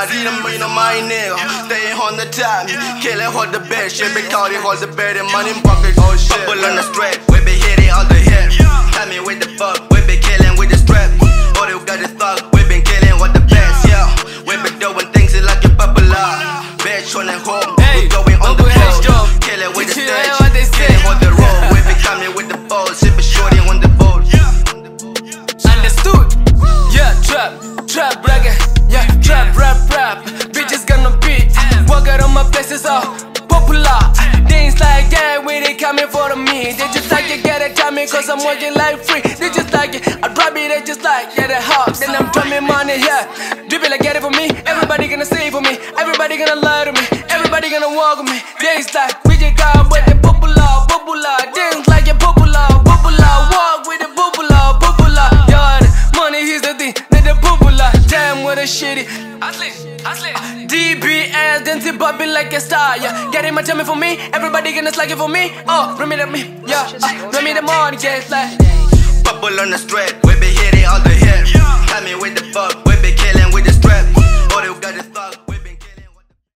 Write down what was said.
I didn't mean my nigga. Staying on the top, killing hold the bed. Shit be caught, hold the bed and money in pocket. Oh shit. Bubble on the strap, we be hitting all the hit. Tell me with the fuck, we be killing with the strap. All you got is thug, we been killing with the best, yeah. We been doing things like a popular. Bitch on the home, we going on the road. Killing with the stage, killing on the road. We be coming with the balls, shit be shorty on the boat. Understood? Yeah, trap, bragging. Yeah, trap, rap. Bitches gonna beat. Walk out on my places all popular. Things like that when they coming for me. They just like it, get it, tell me cause I'm working like free. They just like it, I drop it, they just like get it hot. Then I'm drumming money, yeah. Drip it like get it for me. Everybody gonna say for me. Everybody gonna lie to me. Everybody gonna walk with me. Things like we just got with the popular. Things like it popular. Walk with the popular. Yeah, money is the thing, then the popular. Damn, what a shitty. DBS, then zip up like a star, yeah. Getting my time for me, everybody gonna slug it for me. Oh, run me the me, yeah. Run me the money, get like. Bubble on the strap, we be hitting all the hit.